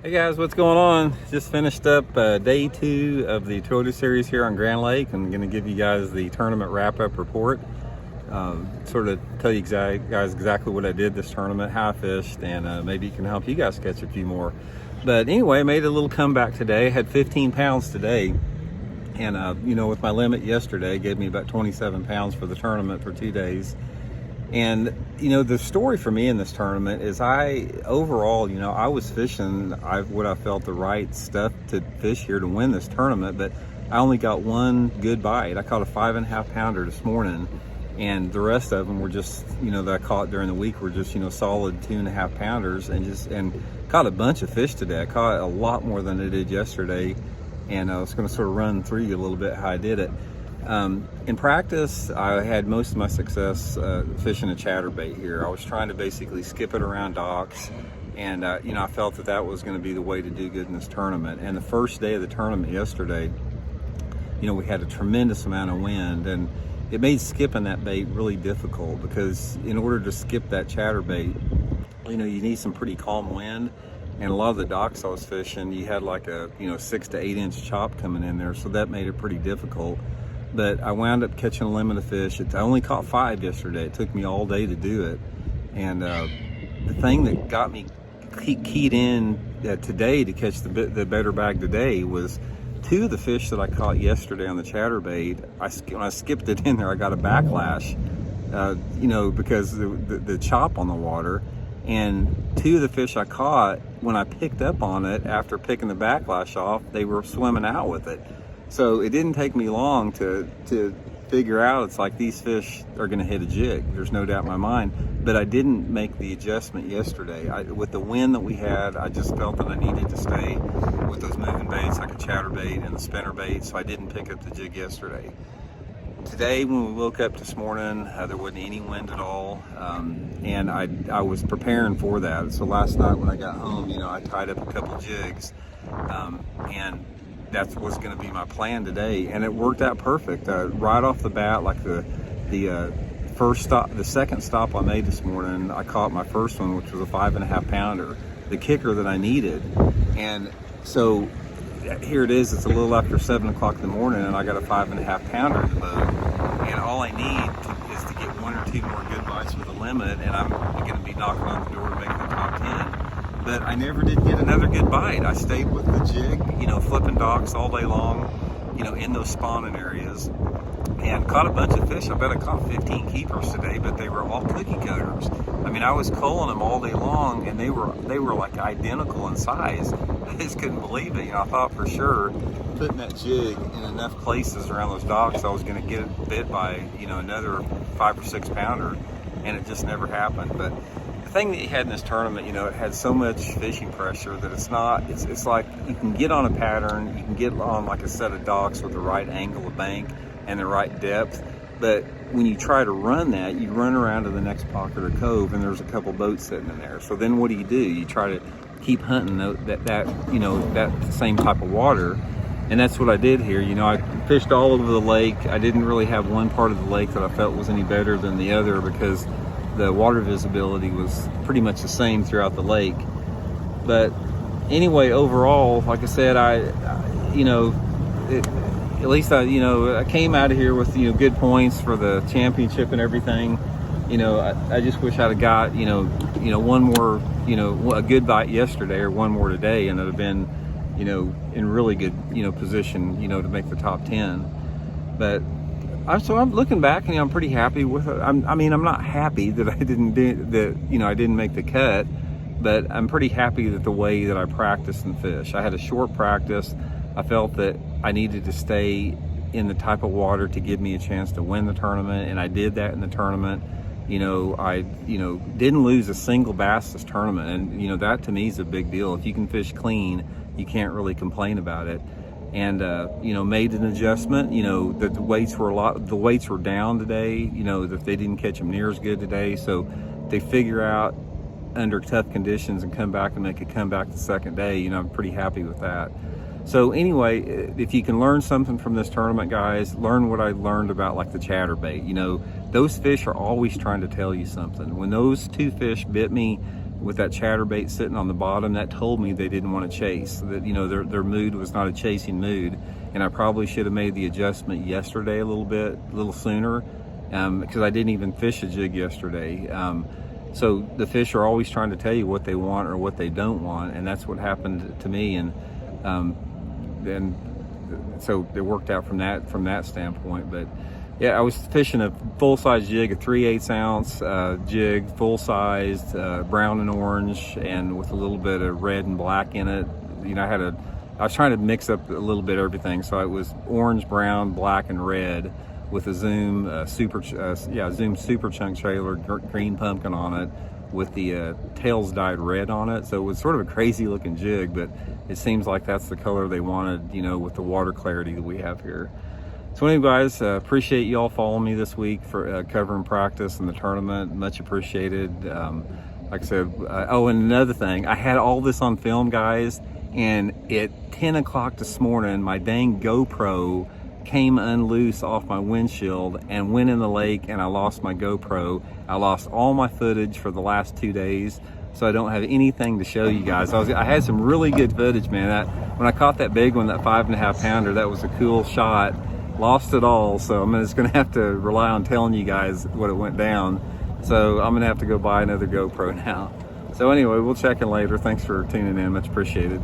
Hey guys, what's going on? Just finished up day 2 of the Toyota Series here on Grand Lake. I'm going to give you guys the tournament wrap-up report. Sort of tell you guys exactly what I did this tournament, how I fished, and maybe it can help you guys catch a few more. But anyway, I made a little comeback today. I had 15 pounds today. And with my limit yesterday, gave me about 27 pounds for the tournament for 2 days. And the story for me in this tournament is I was fishing what I felt the right stuff to fish here to win this tournament, but I only got one good bite. I caught a 5.5 pounder this morning, and the rest of them were just that I caught during the week were just solid 2.5 pounders, and caught a bunch of fish today. I caught a lot more than I did yesterday, and I was going to sort of run through you a little bit how I did it. In practice, I had most of my success fishing a chatterbait here. I was trying to basically skip it around docks, and I felt that was going to be the way to do good in this tournament. And the first day of the tournament yesterday, we had a tremendous amount of wind, and it made skipping that bait really difficult, because in order to skip that chatterbait, you need some pretty calm wind. And a lot of the docks I was fishing, you had like a 6 to 8 inch chop coming in there, so that made it pretty difficult. But I wound up catching a limit of fish. I only caught 5 yesterday. It took me all day to do it. And the thing that got me keyed in today to catch the better bag today was 2 of the fish that I caught yesterday on the chatterbait. When I skipped it in there, I got a backlash, because the chop on the water. And 2 of the fish I caught, when I picked up on it after picking the backlash off, they were swimming out with it. So it didn't take me long to figure out it's like these fish are going to hit a jig. There's no doubt in my mind. But I didn't make the adjustment yesterday. With the wind that we had, I just felt that I needed to stay with those moving baits like a chatterbait and the spinner bait, so I didn't pick up the jig yesterday. Today, when we woke up this morning, there wasn't any wind at all, and I was preparing for that. So last night when I got home, I tied up a couple jigs, and that was going to be my plan today, and it worked out perfect. Right off the bat, like the first stop, the second stop I made this morning, I caught my first one, which was a 5.5 pounder, the kicker that I needed. And so here it is, it's a little after 7 o'clock in the morning, and I got a 5.5 pounder in the boat, and all I need is to get 1 or 2 more good bites with a limit, and I'm going to be knocking on the door to make the top 10. But I never did get another good bite. I stayed with the jig, flipping docks all day long, in those spawning areas, and caught a bunch of fish. I bet I caught 15 keepers today, but they were all cookie cutters. I mean, I was culling them all day long, and they were like identical in size. I just couldn't believe it. I thought for sure putting that jig in enough places around those docks, I was going to get bit by another 5 or 6 pounder, and it just never happened. But the thing that you had in this tournament, it had so much fishing pressure that it's like you can get on a pattern, you can get on like a set of docks with the right angle of bank and the right depth, but when you try to run that, you run around to the next pocket or cove, and there's a couple boats sitting in there. So then what do? You try to keep hunting that same type of water, and that's what I did here. I fished all over the lake. I didn't really have one part of the lake that I felt was any better than the other, because the water visibility was pretty much the same throughout the lake. But anyway, overall, like I said, I came out of here with good points for the championship and everything. I just wish I'd have got one more a good bite yesterday or one more today, and I'd have been in really good position to make the top 10. But I'm looking back, and I'm pretty happy with it. I'm not happy that I didn't make the cut, but I'm pretty happy that the way that I practiced and fish. I had a short practice. I felt that I needed to stay in the type of water to give me a chance to win the tournament, and I did that in the tournament. I didn't lose a single bass this tournament, and that to me is a big deal. If you can fish clean, you can't really complain about it. And made an adjustment. That the weights were down today. That they didn't catch them near as good today. So they figure out under tough conditions and come back and make a comeback the second day. I'm pretty happy with that. So anyway, if you can learn something from this tournament, guys, learn what I learned about like the chatterbait. Those fish are always trying to tell you something. When those 2 fish bit me with that chatterbait sitting on the bottom, that told me they didn't want to chase. That, you know, their mood was not a chasing mood, and I probably should have made the adjustment yesterday a little sooner, because I didn't even fish a jig yesterday. So the fish are always trying to tell you what they want or what they don't want, and that's what happened to me. And so it worked out from that standpoint. But yeah, I was fishing a full-size jig, a 3/8 ounce jig, full-sized, brown and orange, and with a little bit of red and black in it. You know, I was trying to mix up a little bit of everything, so it was orange, brown, black, and red with a Zoom Zoom Super Chunk trailer, green pumpkin on it, with the tails dyed red on it. So it was sort of a crazy looking jig, but it seems like that's the color they wanted, you know, with the water clarity that we have here. So anyway, guys, appreciate you all following me this week for covering practice and the tournament. Much appreciated. Like I said, oh, and another thing, I had all this on film, guys, and at 10 o'clock this morning, my dang GoPro came unloose off my windshield and went in the lake, and I lost my GoPro. I lost all my footage for the last 2 days, so I don't have anything to show you guys. I had some really good footage, man. When I caught that big one, that 5.5 pounder, that was a cool shot. Lost it all, so I'm just gonna have to rely on telling you guys what it went down. So I'm gonna have to go buy another GoPro now. So anyway, we'll check in later. Thanks for tuning in, much appreciated.